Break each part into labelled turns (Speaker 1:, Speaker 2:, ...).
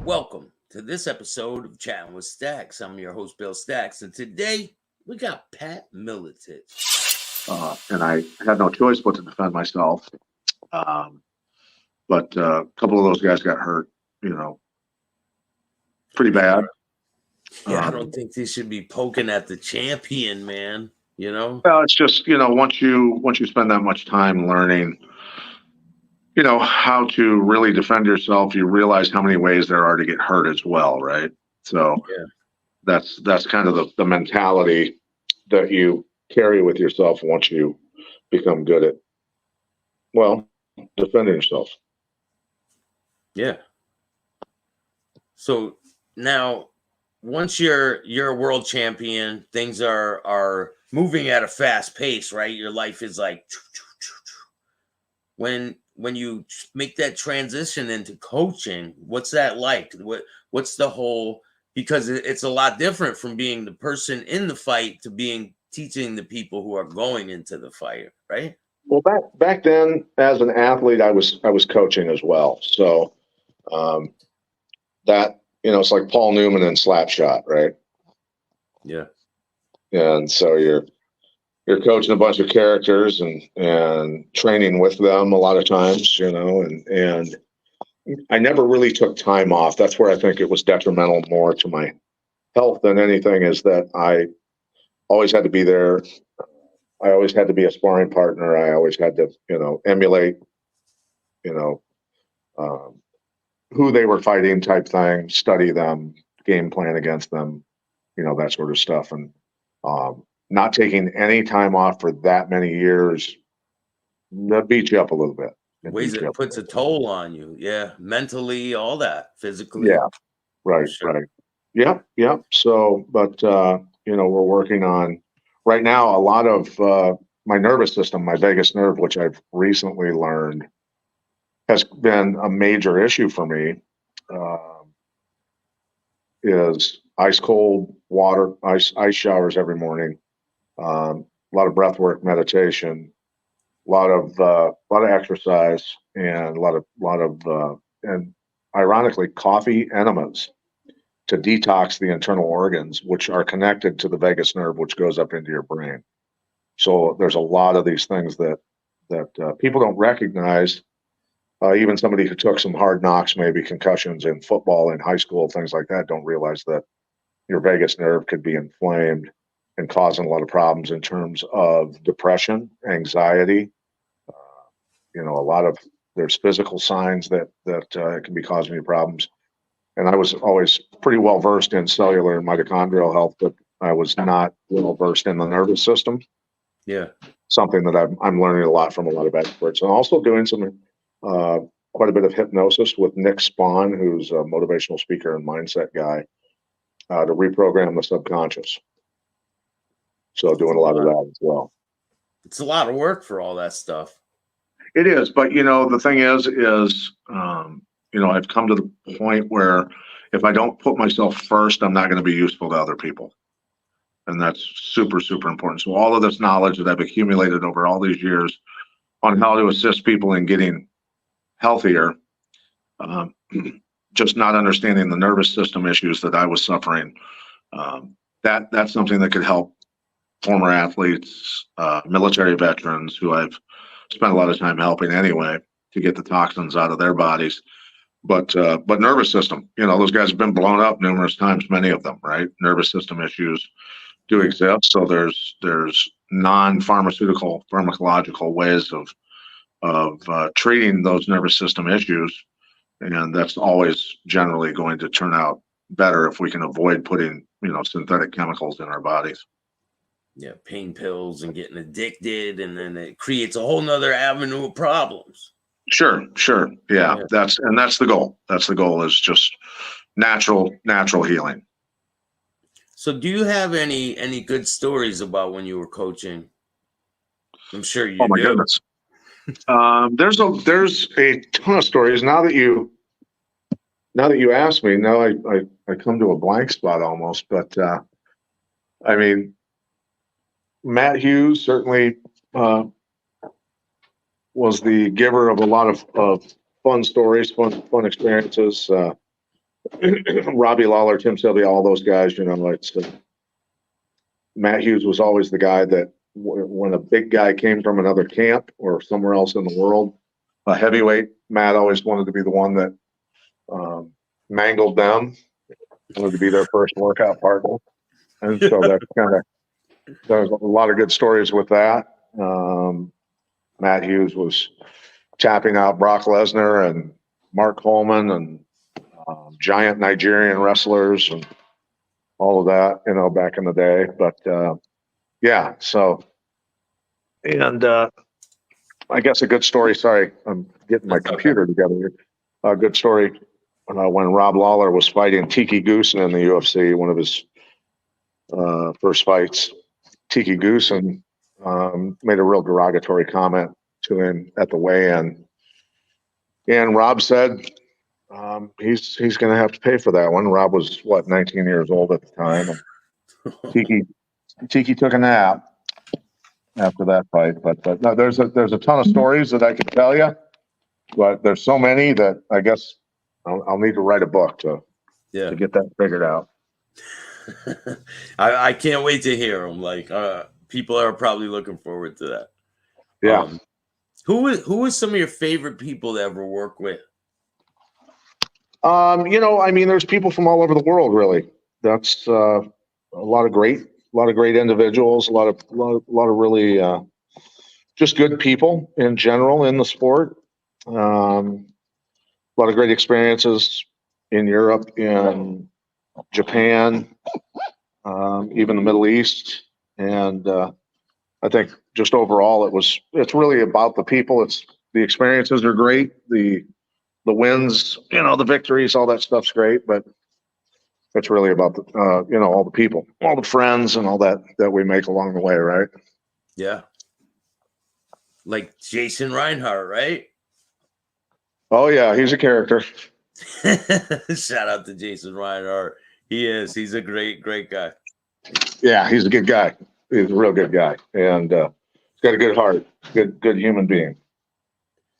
Speaker 1: Welcome to this episode of Chattin with Staxx. I'm your host, Bill Staxx, and today we got Pat Miletich.
Speaker 2: And I had no choice but to defend myself. But a couple of those guys got hurt, pretty bad.
Speaker 1: Yeah, I don't think they should be poking at the champion, man.
Speaker 2: Well, it's just, once you spend that much time learning, how to really defend yourself, you realize how many ways there are to get hurt as well, right? So yeah, that's kind of the mentality that you carry with yourself once you become good at, defending yourself.
Speaker 1: Yeah. So now, once you're a world champion, things are moving at a fast pace, right? Your life is like when you make that transition into coaching, what's that like? What's the whole, because it's a lot different from being the person in the fight to teaching the people who are going into the fight, right?
Speaker 2: Well, back then as an athlete, I was coaching as well. So that, it's like Paul Newman and Slapshot, right?
Speaker 1: Yeah.
Speaker 2: And so you're coaching a bunch of characters and training with them a lot of times, and I never really took time off. That's where I think it was detrimental more to my health than anything, is that I always had to be there. I always had to be a sparring partner. I always had to, emulate, who they were fighting type thing, study them, game plan against them, that sort of stuff. And not taking any time off for that many years, that beats you up a little bit.
Speaker 1: It puts a toll on you. Yeah. Mentally, all that, physically.
Speaker 2: Yeah. Right. Sure. Right. Yep. So, but, we're working on right now, a lot of my nervous system, my vagus nerve, which I've recently learned has been a major issue for me, is ice cold water, ice showers every morning, a lot of breath work, meditation, a lot of exercise, and a lot of and ironically, coffee enemas to detox the internal organs, which are connected to the vagus nerve, which goes up into your brain. So there's a lot of these things that people don't recognize. Even somebody who took some hard knocks, maybe concussions in football in high school, things like that, don't realize that your vagus nerve could be inflamed and causing a lot of problems in terms of depression, anxiety. There's physical signs that can be causing you problems. And I was always pretty well versed in cellular and mitochondrial health, but I was not well versed in the nervous system.
Speaker 1: Yeah,
Speaker 2: something that I'm learning a lot from a lot of experts, and also doing some quite a bit of hypnosis with Nick Spahn, who's a motivational speaker and mindset guy, to reprogram the subconscious. So doing a lot of that as well.
Speaker 1: It's a lot of work for all that stuff.
Speaker 2: It is, but the thing is I've come to the point where if I don't put myself first, I'm not going to be useful to other people. And that's super, super important. So all of this knowledge that I've accumulated over all these years on how to assist people in getting healthier, just not understanding the nervous system issues that I was suffering, that's something that could help former athletes, military veterans who I've spent a lot of time helping anyway to get the toxins out of their bodies. But nervous system, those guys have been blown up numerous times, many of them, right? Nervous system issues do exist. So there's non-pharmaceutical, pharmacological ways of treating those nervous system issues. And that's always generally going to turn out better if we can avoid putting, synthetic chemicals in our bodies.
Speaker 1: Yeah, pain pills and getting addicted, and then it creates a whole nother avenue of problems.
Speaker 2: Sure. Yeah. That's the goal. That's the goal, is just natural healing.
Speaker 1: So do you have any good stories about when you were coaching? I'm sure you do.
Speaker 2: Oh my goodness. There's a ton of stories. Now that you ask me, now I come to a blank spot almost, but Matt Hughes certainly was the giver of a lot of fun stories, fun experiences. Robbie Lawler, Tim Sylvia, all those guys, Matt Hughes was always the guy that when a big guy came from another camp or somewhere else in the world, a heavyweight, Matt always wanted to be the one that mangled them, wanted to be their first workout partner. And so that's there's a lot of good stories with that. Matt Hughes was tapping out Brock Lesnar and Mark Coleman and giant Nigerian wrestlers and all of that, back in the day. But yeah, so, and I guess a good story. Sorry, I'm getting my computer together here. A good story when Rob Lawler was fighting Tiki Goosen in the UFC, one of his first fights. Tiki Goosen made a real derogatory comment to him at the weigh-in, and Rob said he's going to have to pay for that one. Rob was 19 years old at the time, and Tiki took a nap after that fight. But no, there's a ton of stories that I could tell you, but there's so many that I guess I'll need to write a book to get that figured out.
Speaker 1: I can't wait to hear them. Like people are probably looking forward to that.
Speaker 2: Yeah.
Speaker 1: Who is some of your favorite people to ever work with?
Speaker 2: There's people from all over the world. Really, that's a lot of great individuals. A lot of really just good people in general in the sport. A lot of great experiences in Europe, in Japan, even the Middle East, and I think just overall it's really about the people. It's the experiences are great. The wins, the victories, all that stuff's great, but it's really about the all the people, all the friends, and all that we make along the way, right?
Speaker 1: Yeah. Like Jason Reinhart, right?
Speaker 2: Oh yeah, he's a character.
Speaker 1: Shout out to Jason Reinhart. He's a great guy.
Speaker 2: Yeah, he's a good guy. He's a real good guy, and he's got a good heart, good human being.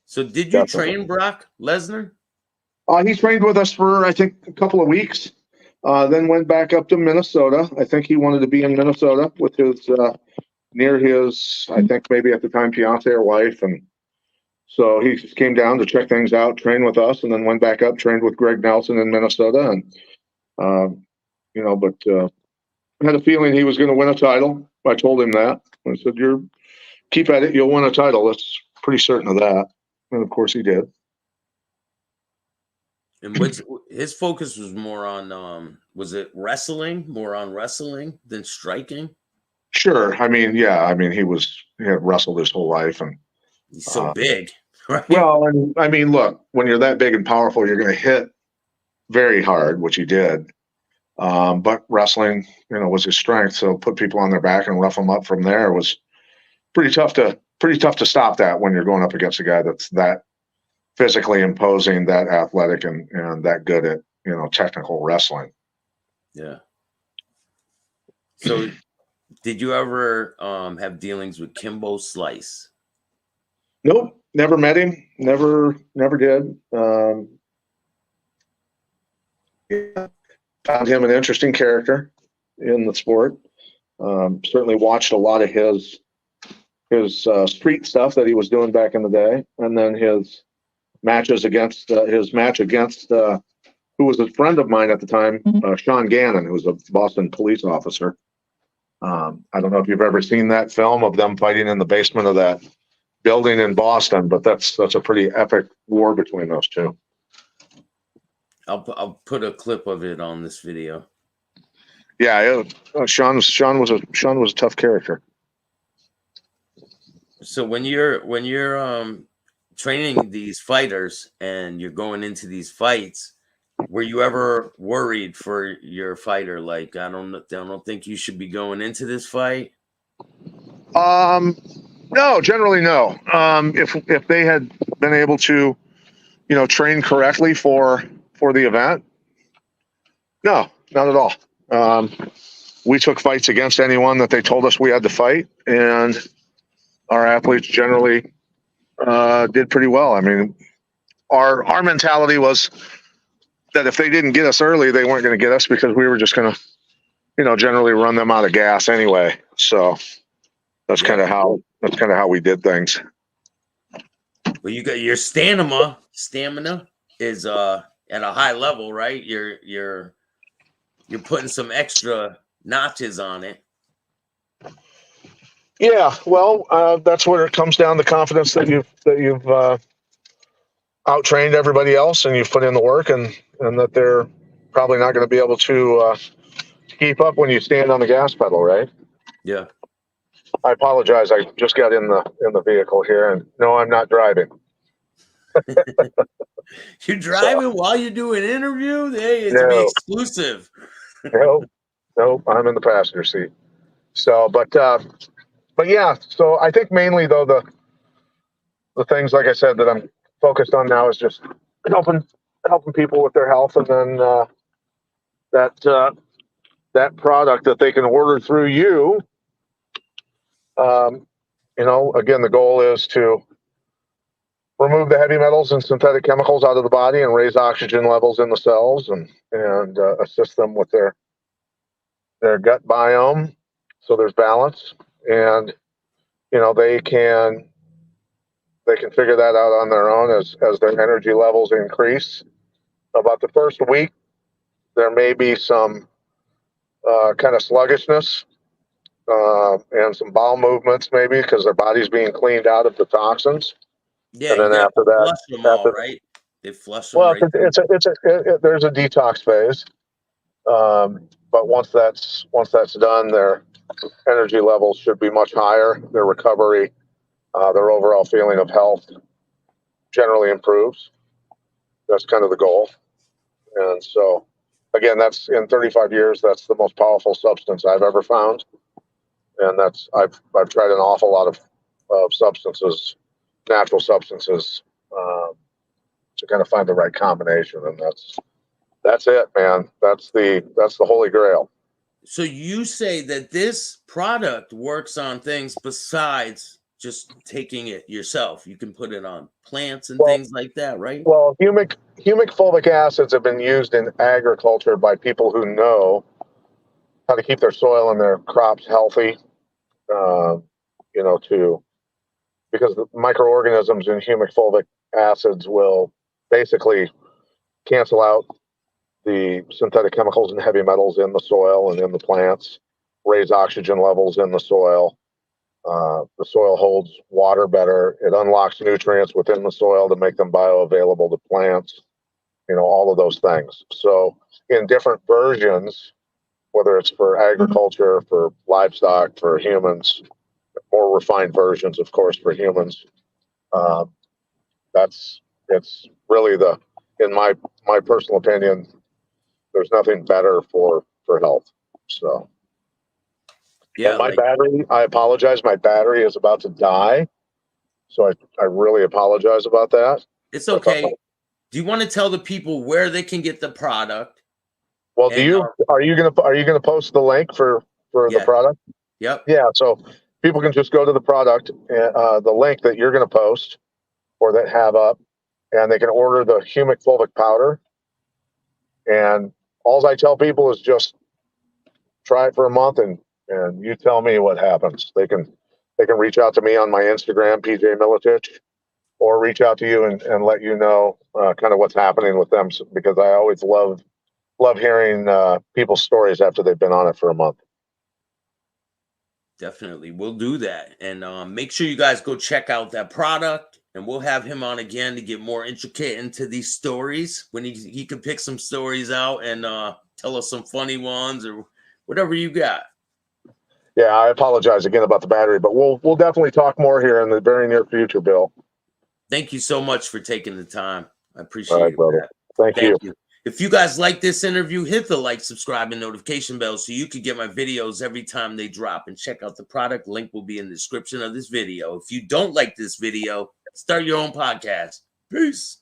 Speaker 1: So did you train Brock Lesnar?
Speaker 2: He trained with us for, I think, a couple of weeks, then went back up to Minnesota. I think he wanted to be in Minnesota with his, near his, I think maybe at the time, fiance or wife. And so he just came down to check things out, train with us, and then went back up, trained with Greg Nelson in Minnesota. And, I had a feeling he was going to win a title. I told him that. I said, keep at it, you'll win a title. That's pretty certain of that. And of course he did.
Speaker 1: And his focus was more on, was it wrestling, more on wrestling than striking?
Speaker 2: Sure. I mean, yeah. He had wrestled his whole life, and
Speaker 1: he's so big, right?
Speaker 2: Well, and I mean, look, when you're that big and powerful, you're going to hit very hard, which he did. But wrestling, was his strength. So put people on their back and rough them up from there was pretty tough to stop that when you're going up against a guy that's that physically imposing, that athletic, and that good at, technical wrestling.
Speaker 1: Yeah. So did you ever have dealings with Kimbo Slice?
Speaker 2: Nope. Never met him. Never did. Yeah. Found him an interesting character in the sport. Certainly watched a lot of his street stuff that he was doing back in the day, and then his matches against his match against who was a friend of mine at the time, Sean Gannon, who was a Boston police officer. I don't know if you've ever seen that film of them fighting in the basement of that building in Boston, but that's a pretty epic war between those two.
Speaker 1: I'll put a clip of it on this video.
Speaker 2: Yeah, Sean was a tough character.
Speaker 1: So when you're training these fighters and you're going into these fights, were you ever worried for your fighter? Like, I don't think you should be going into this fight.
Speaker 2: No, generally no. If they had been able to, train correctly for the event, no, not at all. We took fights against anyone that they told us we had to fight, and our athletes generally did pretty well. I mean, our mentality was that if they didn't get us early, they weren't going to get us because we were just going to, you know, generally run them out of gas anyway. So that's
Speaker 1: Yeah.
Speaker 2: kind of how we did things.
Speaker 1: Well, you got your stamina. Stamina is at a high level, right? You're putting some extra notches on it.
Speaker 2: Yeah, well, that's where it comes down to confidence that you've out-trained everybody else and you've put in the work, and that they're probably not going to be able to keep up when you stand on the gas pedal, right?
Speaker 1: Yeah.
Speaker 2: I apologize. I just got in the vehicle here, and no, I'm not driving.
Speaker 1: You're driving while you do an interview? Hey, it's to be
Speaker 2: No,
Speaker 1: exclusive.
Speaker 2: no, I'm in the passenger seat. So, but yeah. So I think mainly though the things, like I said, that I'm focused on now is just helping people with their health, and then that product that they can order through you. You know, again, the goal is to remove the heavy metals and synthetic chemicals out of the body and raise oxygen levels in the cells, and assist them with their gut biome, so there's balance, and you know they can figure that out on their own as their energy levels increase. About the first week, there may be some kind of sluggishness and some bowel movements, maybe because their body's being cleaned out of the toxins.
Speaker 1: Yeah,
Speaker 2: And then
Speaker 1: you got
Speaker 2: after
Speaker 1: to
Speaker 2: that,
Speaker 1: flush them all, right? They flush them
Speaker 2: well,
Speaker 1: right through.
Speaker 2: there's a detox phase. But once that's done, their energy levels should be much higher. Their recovery, their overall feeling of health generally improves. That's kind of the goal. And so, again, that's in 35 years. That's the most powerful substance I've ever found. And I've tried an awful lot of substances, natural substances, to kind of find the right combination. And that's it, man. That's the holy grail.
Speaker 1: So you say that this product works on things besides just taking it yourself. You can put it on plants and things like that, right?
Speaker 2: Well, humic fulvic acids have been used in agriculture by people who know how to keep their soil and their crops healthy. You know, because the microorganisms in humic fulvic acids will basically cancel out the synthetic chemicals and heavy metals in the soil and in the plants, raise oxygen levels in the soil. The soil holds water better. It unlocks nutrients within the soil to make them bioavailable to plants. You know, all of those things. So in different versions, whether it's for agriculture, for livestock, for humans, more refined versions, of course, for humans, it's really in my personal opinion, there's nothing better for health. So,
Speaker 1: Yeah,
Speaker 2: and my battery, I apologize, my battery is about to die. So I really apologize about that.
Speaker 1: it's okay. Do you want to tell the people where they can get the product?
Speaker 2: Well, are you gonna post the link for the product?
Speaker 1: Yep.
Speaker 2: Yeah. So people can just go to the product, the link that you're gonna post or that have up, and they can order the humic fulvic powder. And all I tell people is just try it for a month, and you tell me what happens. They can reach out to me on my Instagram, PJ Miletich, or reach out to you and let you know kind of what's happening with them, because I always love hearing people's stories after they've been on it for a month.
Speaker 1: Definitely. We'll do that. And make sure you guys go check out that product. And we'll have him on again to get more intricate into these stories when he can pick some stories out and tell us some funny ones or whatever you got.
Speaker 2: Yeah, I apologize again about the battery, but we'll definitely talk more here in the very near future, Bill.
Speaker 1: Thank you so much for taking the time. I appreciate
Speaker 2: All right, brother. Thank you.
Speaker 1: If you guys like this interview, hit the like, subscribe, and notification bell so you can get my videos every time they drop. And check out the product. Link will be in the description of this video. If you don't like this video, start your own podcast. Peace.